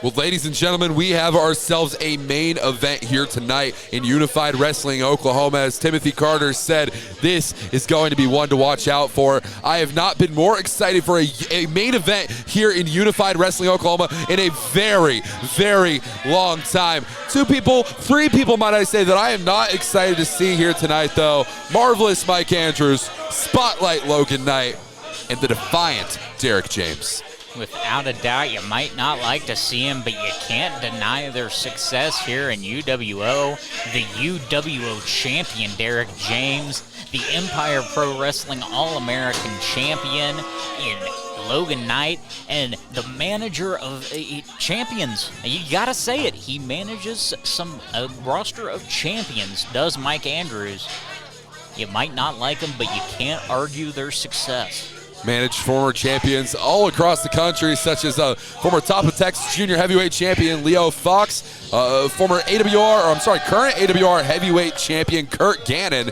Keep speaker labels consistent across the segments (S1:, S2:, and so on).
S1: Well, ladies and gentlemen, we have ourselves a main event here tonight in Unified Wrestling Oklahoma. As Timothy Carter said, this is going to be one to watch out for. I have not been more excited for a main event here in Unified Wrestling Oklahoma in a very, very long time. Three people, might I say, that I am not excited to see here tonight, though. Marvelous Mike Andrews, Spotlight Logan Knight, and the defiant Derek James.
S2: Without a doubt, you might not like to see him, but you can't deny their success here in UWO. The UWO champion, Derek James, the Empire Pro Wrestling All-American champion in Logan Knight, and the manager of champions. You gotta say it, he manages a roster of champions, does Mike Andrews. You might not like him, but you can't argue their success.
S1: Managed former champions all across the country, such as former Top of Texas Junior Heavyweight Champion Leo Fox, current AWR Heavyweight Champion Kurt Gannon,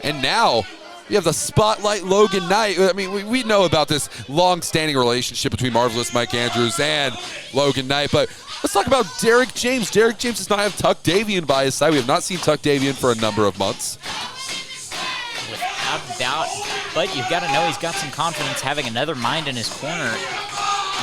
S1: and now you have the Spotlight Logan Knight. I mean, we know about this long-standing relationship between Marvelous Mike Andrews and Logan Knight, but let's talk about Derek James. Derek James does not have Tuck Davian by his side. We have not seen Tuck Davian for a number of months.
S2: Without doubt, but you've got to know he's got some confidence having another mind in his corner.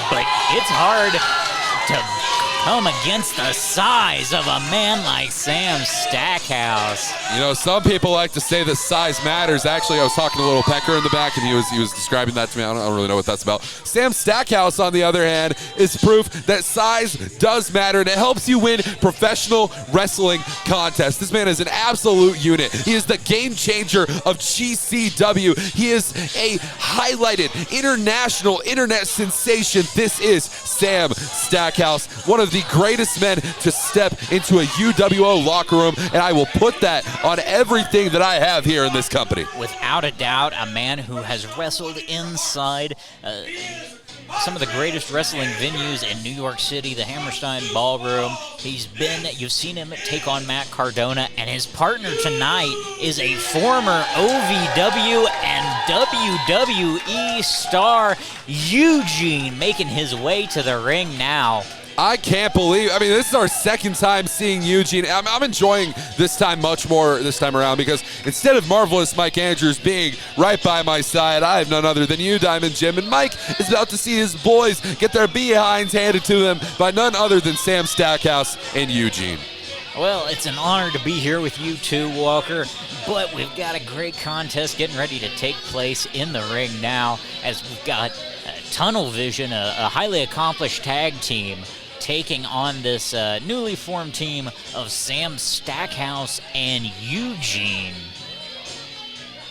S2: But it's hard to come against the size of a man like Sam Stackhouse.
S1: You know, some people like to say that size matters. Actually, I was talking to Little Pecker in the back, and he was describing that to me. I don't really know what that's about. Sam Stackhouse, on the other hand, is proof that size does matter, and it helps you win professional wrestling contests. This man is an absolute unit. He is the game changer of GCW. He is a highlighted international internet sensation. This is Sam Stackhouse, one of the greatest men to step into a UWO locker room, and I will put that on everything that I have here in this company.
S2: Without a doubt, a man who has wrestled inside some of the greatest wrestling venues in New York City, the Hammerstein Ballroom. You've seen him take on Matt Cardona, and his partner tonight is a former OVW and WWE star, Eugene, making his way to the ring now.
S1: I can't believe, this is our second time seeing Eugene. I'm enjoying this time much more this time around, because instead of Marvelous Mike Andrews being right by my side, I have none other than you, Diamond Jim. And Mike is about to see his boys get their behinds handed to them by none other than Sam Stackhouse and Eugene.
S2: Well, it's an honor to be here with you too, Walker, but we've got a great contest getting ready to take place in the ring now, as we've got Tunnel Vision, a highly accomplished tag team, taking on this newly formed team of Sam Stackhouse and Eugene.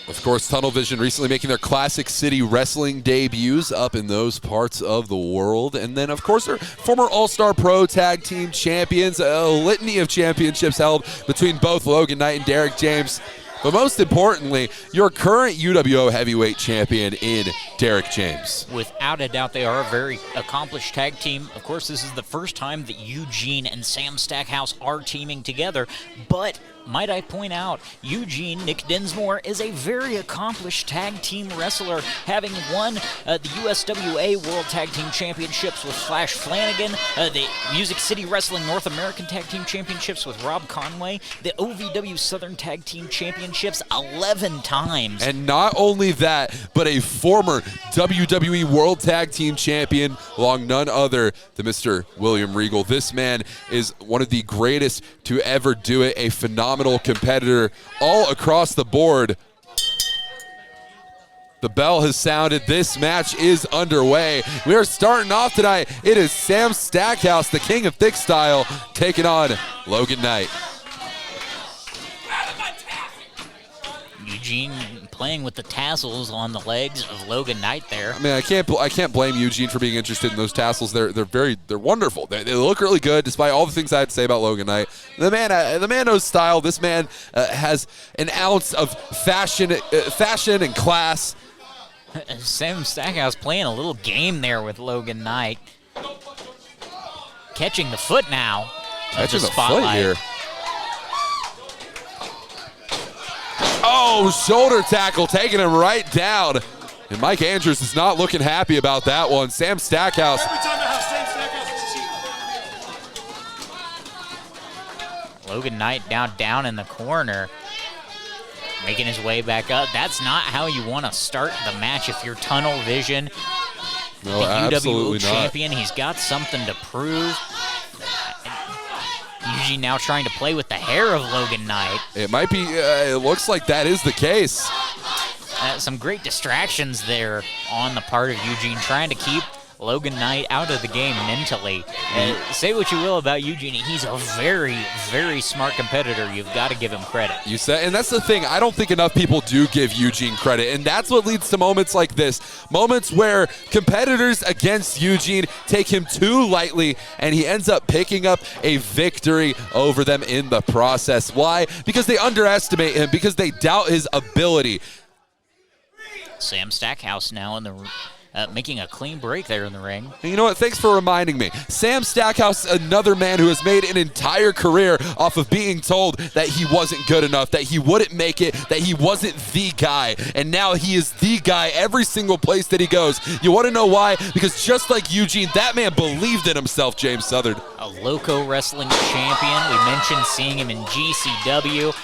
S1: Of course, Tunnel Vision recently making their Classic City Wrestling debuts up in those parts of the world. And then, of course, they're former All-Star Pro Tag Team champions, a litany of championships held between both Logan Knight and Derek James. But most importantly, your current UWO heavyweight champion in Derek James.
S2: Without a doubt, they are a very accomplished tag team. Of course, this is the first time that Eugene and Sam Stackhouse are teaming together, but might I point out, Eugene, Nick Dinsmore, is a very accomplished tag team wrestler, having won the USWA World Tag Team Championships with Flash Flanagan, the Music City Wrestling North American Tag Team Championships with Rob Conway, the OVW Southern Tag Team Championships 11 times.
S1: And not only that, but a former WWE World Tag Team Champion, along none other than Mr. William Regal. This man is one of the greatest to ever do it, a phenomenal competitor all across the board. The bell has sounded. This match is underway. We are starting off tonight. It is Sam Stackhouse, the king of thick style, taking on Logan Knight.
S2: Eugene playing with the tassels on the legs of Logan Knight there.
S1: I can't blame Eugene for being interested in those tassels. They're wonderful. They look really good, despite all the things I had to say about Logan Knight. The man knows style. This man has an ounce of fashion and class.
S2: Sam Stackhouse playing a little game there with Logan Knight. Catching the foot now.
S1: Catching the foot here. Oh, shoulder tackle, taking him right down. And Mike Andrews is not looking happy about that one. Sam Stackhouse.
S3: Every time I have Sam Stackhouse, it's cheap.
S2: Logan Knight now down in the corner, making his way back up. That's not how you want to start the match if you're tunnel vision.
S1: No,
S2: the
S1: absolutely
S2: UWO
S1: not.
S2: champion, he's got something to prove. Eugene now trying to play with the hair of Logan Knight.
S1: It might be, it looks like that is the case.
S2: Some great distractions there on the part of Eugene, trying to keep Logan Knight out of the game mentally. Say what you will about Eugene, he's a very, very smart competitor. You've got to give him credit.
S1: You said, and that's the thing. I don't think enough people do give Eugene credit, and that's what leads to moments like this. Moments where competitors against Eugene take him too lightly, and he ends up picking up a victory over them in the process. Why? Because they underestimate him, because they doubt his ability.
S2: Sam Stackhouse now in the making a clean break there in the ring.
S1: And you know what? Thanks for reminding me. Sam Stackhouse, another man who has made an entire career off of being told that he wasn't good enough, that he wouldn't make it, that he wasn't the guy. And now he is the guy every single place that he goes. You want to know why? Because just like Eugene, that man believed in himself, James Southern.
S2: A Loco Wrestling champion. We mentioned seeing him in GCW.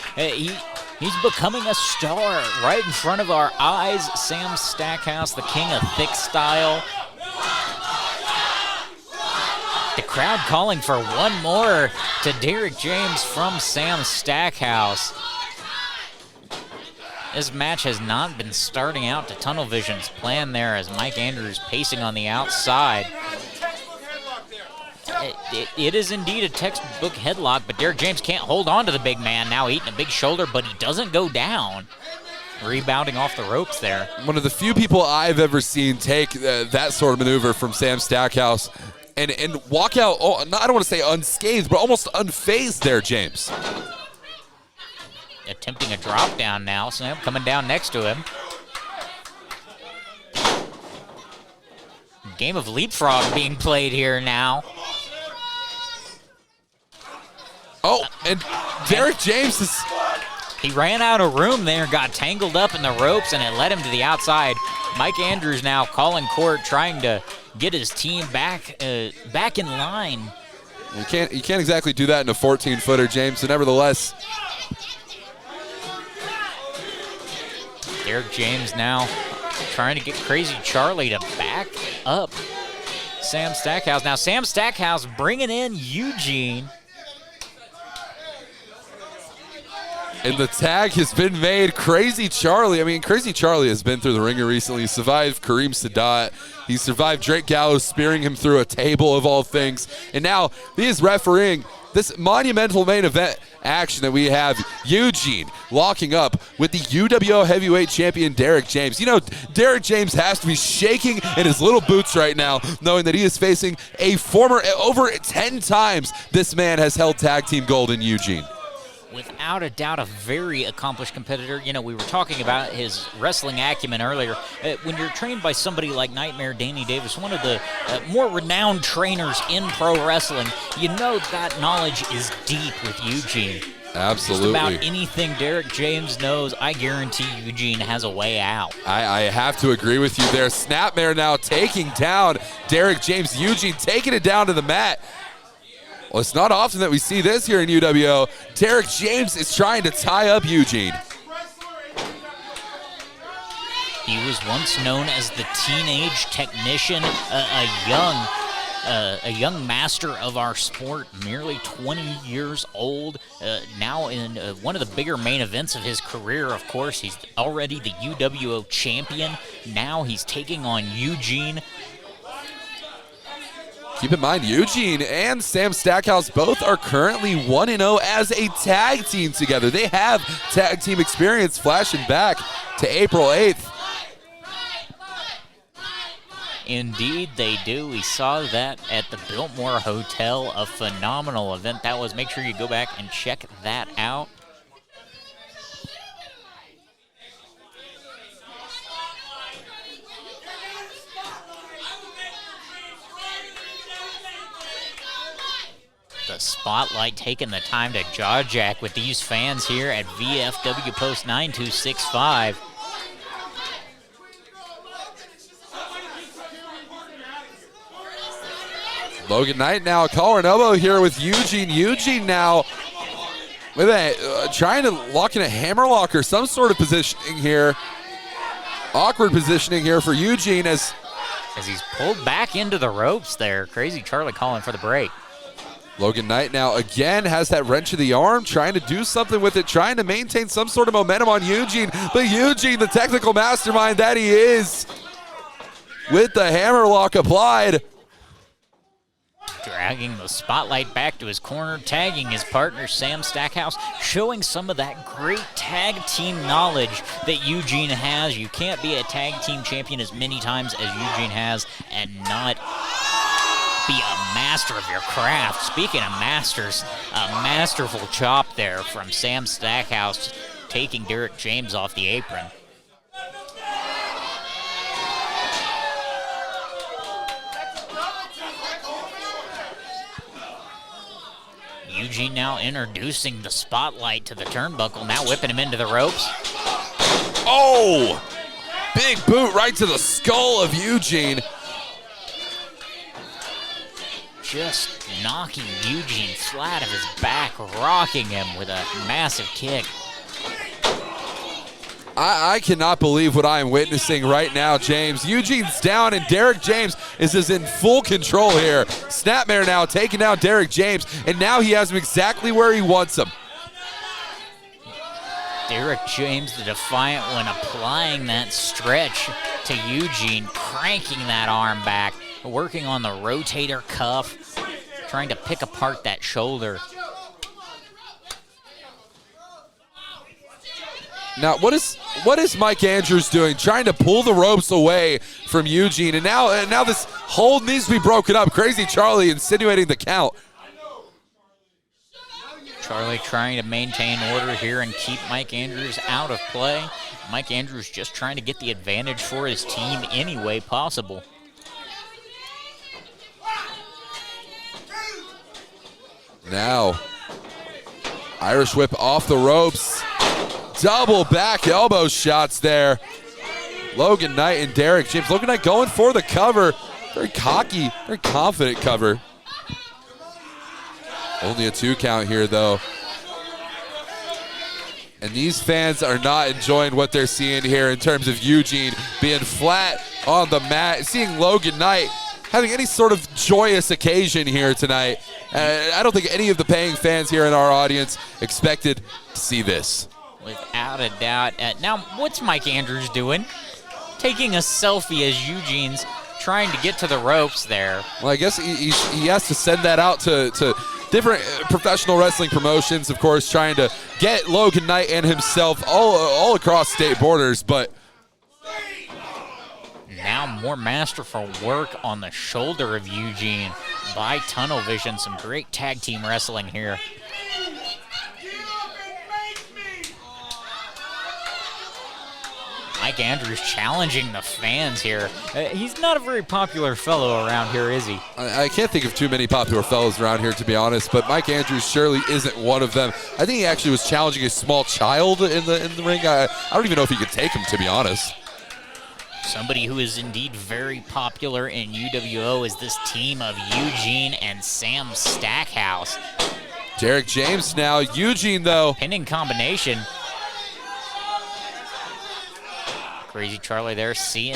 S2: He's becoming a star right in front of our eyes. Sam Stackhouse, the king of thick style. The crowd calling for one more to Derek James from Sam Stackhouse. This match has not been starting out to Tunnel Vision's plan there, as Mike Andrews pacing on the outside. It is indeed a textbook headlock, but Derek James can't hold on to the big man, now eating a big shoulder, but he doesn't go down. Rebounding off the ropes there.
S1: One of the few people I've ever seen take that sort of maneuver from Sam Stackhouse and walk out, I don't want to say unscathed, but almost unfazed there, James.
S2: Attempting a drop down now, Sam coming down next to him. Game of leapfrog being played here now.
S1: Oh, and Derek James is...
S2: He ran out of room there, got tangled up in the ropes, and it led him to the outside. Mike Andrews now calling court, trying to get his team back in line.
S1: You can't exactly do that in a 14-footer, James, so nevertheless.
S2: Derek James now trying to get Crazy Charlie to back up Sam Stackhouse. Now Sam Stackhouse bringing in Eugene.
S1: And the tag has been made. Crazy Charlie. I mean, Crazy Charlie has been through the ringer recently. He survived Kareem Sadat. He survived Drake Gallows spearing him through a table of all things. And now he is refereeing this monumental main event action that we have Eugene locking up with the UWO heavyweight champion Derek James. You know, Derek James has to be shaking in his little boots right now, knowing that he is facing a former, over 10 times this man has held tag team gold in Eugene.
S2: Without a doubt, a very accomplished competitor. You know, we were talking about his wrestling acumen earlier. When you're trained by somebody like Nightmare Danny Davis, one of the more renowned trainers in pro wrestling, you know that knowledge is deep with Eugene.
S1: Absolutely.
S2: Just about anything Derek James knows, I guarantee Eugene has a way out.
S1: I have to agree with you there. Snapmare now taking down Derek James. Eugene taking it down to the mat. Well, it's not often that we see this here in UWO. Derek James is trying to tie up Eugene.
S2: He was once known as the teenage technician, a young master of our sport, merely 20 years old. Now in one of the bigger main events of his career, of course, he's already the UWO champion. Now he's taking on Eugene.
S1: Keep in mind, Eugene and Sam Stackhouse both are currently 1-0 as a tag team together. They have tag team experience, flashing back to April 8th.
S2: Indeed, they do. We saw that at the Biltmore Hotel, a phenomenal event that was. Make sure you go back and check that out. The spotlight taking the time to jaw jack with these fans here at VFW Post 9265.
S1: Logan Knight now collar and elbow here with Eugene. Eugene now With a, trying to lock in a hammerlock or some sort of positioning here. Awkward positioning here for Eugene as
S2: he's pulled back into the ropes there. Crazy Charlie calling for the break.
S1: Logan Knight now again has that wrench of the arm, trying to do something with it, trying to maintain some sort of momentum on Eugene. But Eugene, the technical mastermind that he is, with the hammerlock applied.
S2: Dragging the spotlight back to his corner, tagging his partner, Sam Stackhouse, showing some of that great tag team knowledge that Eugene has. You can't be a tag team champion as many times as Eugene has and not be a master of your craft. Speaking of masters, a masterful chop there from Sam Stackhouse, taking Derek James off the apron. Eugene now introducing the spotlight to the turnbuckle, now whipping him into the ropes.
S1: Oh! Big boot right to the skull of Eugene.
S2: Just knocking Eugene flat of his back, rocking him with a massive kick.
S1: I cannot believe what I am witnessing right now, James. Eugene's down, and Derek James is in full control here. Snapmare now taking down Derek James, and now he has him exactly where he wants him.
S2: Derek James, the Defiant, when applying that stretch to Eugene, cranking that arm back, working on the rotator cuff, trying to pick apart that shoulder.
S1: Now, what is Mike Andrews doing? Trying to pull the ropes away from Eugene, and now this hold needs to be broken up. Crazy Charlie insinuating the count.
S2: Charlie trying to maintain order here and keep Mike Andrews out of play. Mike Andrews just trying to get the advantage for his team any way possible.
S1: Now, Irish whip off the ropes. Double back elbow shots there. Logan Knight and Derek James. Logan Knight going for the cover. Very cocky, very confident cover. Only a 2 count here, though. And these fans are not enjoying what they're seeing here in terms of Eugene being flat on the mat. Seeing Logan Knight having any sort of joyous occasion here tonight. I don't think any of the paying fans here in our audience expected to see this.
S2: Without a doubt. Now, what's Mike Andrews doing? Taking a selfie as Eugene's trying to get to the ropes there.
S1: Well, I guess he has to send that out to different professional wrestling promotions, of course, trying to get Logan Knight and himself all across state borders, but
S2: now more masterful work on the shoulder of Eugene by Tunnel Vision. Some great tag team wrestling here. Mike Andrews challenging the fans here. He's not a very popular fellow around here, is he?
S1: I can't think of too many popular fellows around here, to be honest, but Mike Andrews surely isn't one of them. I think he actually was challenging a small child in the ring. I don't even know if he could take him, to be honest.
S2: Somebody who is indeed very popular in UWO is this team of Eugene and Sam Stackhouse.
S1: Derek James now. Eugene, though.
S2: Pinning combination. Crazy Charlie there seeing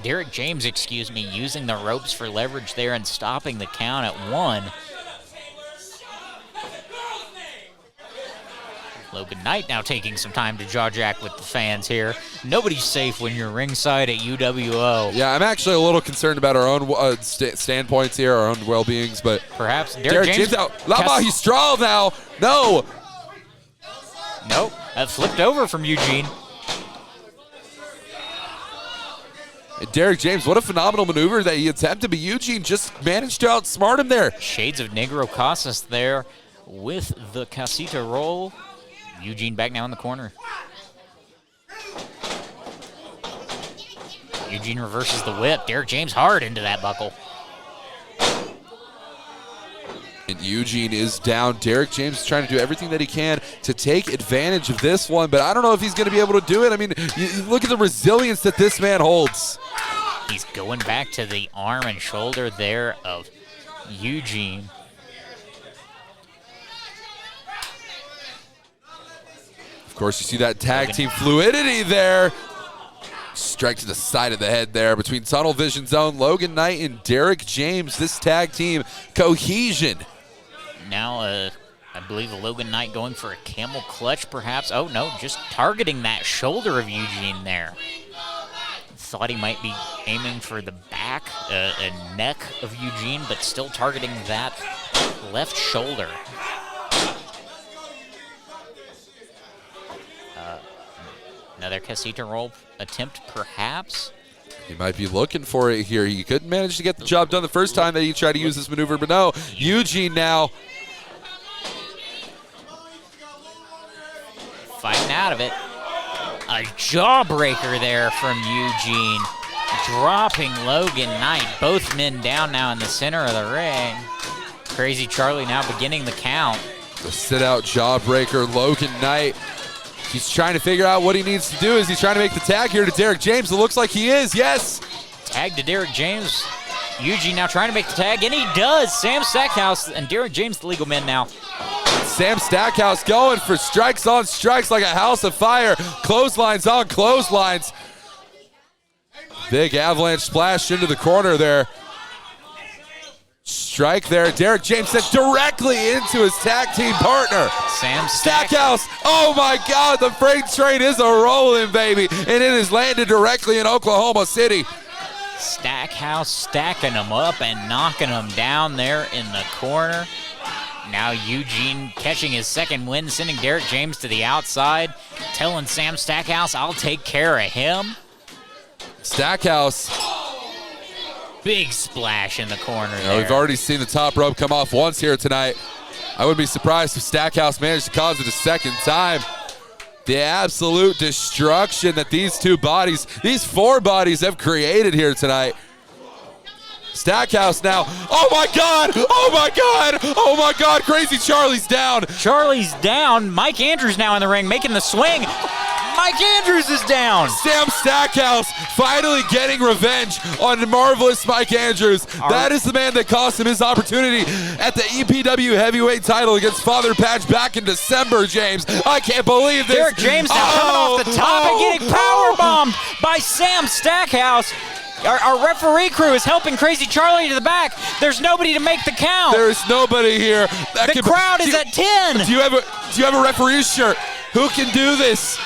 S2: Derek James, using the ropes for leverage there and stopping the count at 1. Logan Knight now taking some time to jaw jack with the fans here. Nobody's safe when you're ringside at UWO.
S1: Yeah, I'm actually a little concerned about our own standpoints here, our own well-beings, but
S2: perhaps
S1: Derek James out. La Magistral now. No.
S2: Nope. That flipped over from Eugene.
S1: And Derek James, what a phenomenal maneuver that he attempted, but Eugene just managed to outsmart him there.
S2: Shades of Negro Casas there with the casita roll. Eugene back now in the corner. Eugene reverses the whip. Derek James hard into that buckle.
S1: And Eugene is down. Derek James is trying to do everything that he can to take advantage of this one, but I don't know if he's going to be able to do it. I mean, you look at the resilience that this man holds.
S2: He's going back to the arm and shoulder there of Eugene.
S1: course, you see that tag team fluidity there. Strike to the side of the head there between Tunnel Vision Zone, Logan Knight and Derek James. This tag team cohesion.
S2: Now, I believe Logan Knight going for a camel clutch, perhaps. Oh, no, just targeting that shoulder of Eugene there. Thought he might be aiming for the back and neck of Eugene, but still targeting that left shoulder. Another casita roll attempt, perhaps.
S1: He might be looking for it here. He couldn't manage to get the job done the first time that he tried to use this maneuver, but no. Eugene now
S2: fighting out of it. A jawbreaker there from Eugene, dropping Logan Knight. Both men down now in the center of the ring. Crazy Charlie now beginning the count.
S1: the sit-out jawbreaker. Logan Knight, he's trying to figure out what he needs to do. Is he trying to make the tag here to Derek James? It looks like he is, yes.
S2: Tag to Derek James. Eugene now trying to make the tag, and he does. Sam Stackhouse and Derek James, the legal men now.
S1: Sam Stackhouse going for strikes on strikes like a house of fire. Clotheslines on clotheslines. Big avalanche splash into the corner there. Strike there. Derek James sent directly into his tag team partner.
S2: Sam
S1: Stackhouse. Oh my God, the freight train is a rolling, baby. And it is landed directly in Oklahoma City.
S2: Stackhouse stacking them up and knocking them down there in the corner. Now Eugene catching his second win, sending Derek James to the outside, telling Sam Stackhouse, I'll take care of him.
S1: Stackhouse.
S2: Big splash in the corner
S1: You know,
S2: there.
S1: we've already seen the top rope come off once here tonight. I wouldn't be surprised if Stackhouse managed to cause it a second time. The absolute destruction that these two bodies, these four bodies have created here tonight. Stackhouse now. Oh my God! Oh my God! Oh my God! Crazy Charlie's down.
S2: Charlie's down. Mike Andrews now in the ring making the swing. Mike Andrews is down.
S1: Sam Stackhouse finally getting revenge on the marvelous Mike Andrews. That is the man that cost him his opportunity at the EPW heavyweight title against Father Patch back in December, James. I can't believe this.
S2: Derek James now coming off the top and getting powerbombed by Sam Stackhouse. Our referee crew is helping Crazy Charlie to the back. There's nobody to make the count.
S1: There's nobody here.
S2: The crowd is at 10.
S1: Do you have a referee's shirt? Who can do this?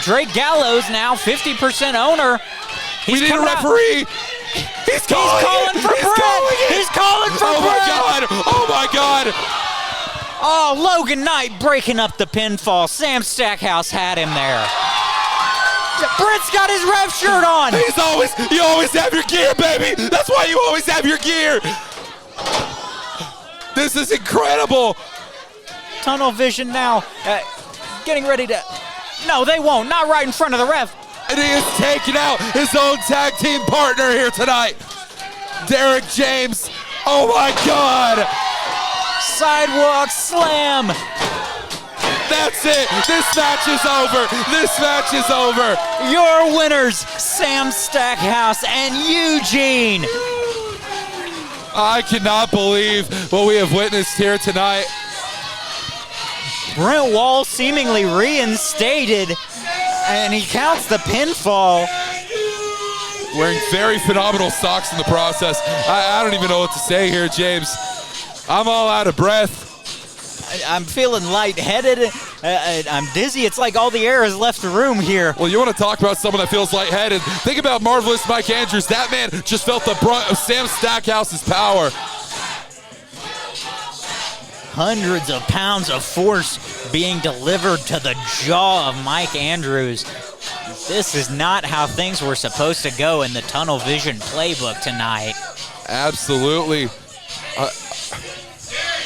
S2: Drake Gallows now 50% owner.
S1: We need a referee. He's calling for Brett.
S2: He's calling for
S1: Brett.
S2: Brett.
S1: Oh my God. Oh my God.
S2: Oh, Logan Knight breaking up the pinfall. Sam Stackhouse had him there. Brett's got his ref shirt on.
S1: You always have your gear, baby. That's why you always have your gear. This is incredible.
S2: Tunnel vision now. Getting ready to... No, they won't. Not right in front of the ref.
S1: And he is taking out his own tag team partner here tonight. Derek James. Oh my God.
S2: Sidewalk slam.
S1: That's it. This match is over. This match is over.
S2: Your winners, Sam Stackhouse and Eugene.
S1: I cannot believe what we have witnessed here tonight.
S2: Brent Wall seemingly reinstated, and he counts the pinfall.
S1: Wearing very phenomenal socks in the process. I don't even know what to say here, James. I'm all out of breath.
S2: I'm feeling lightheaded. I'm dizzy. It's like all the air has left the room here.
S1: Well, you want to talk about someone that feels lightheaded. Think about marvelous Mike Andrews. That man just felt the brunt of Sam Stackhouse's power.
S2: Hundreds of pounds of force being delivered to the jaw of Mike Andrews. This is not how things were supposed to go in the Tunnel Vision playbook tonight.
S1: Absolutely.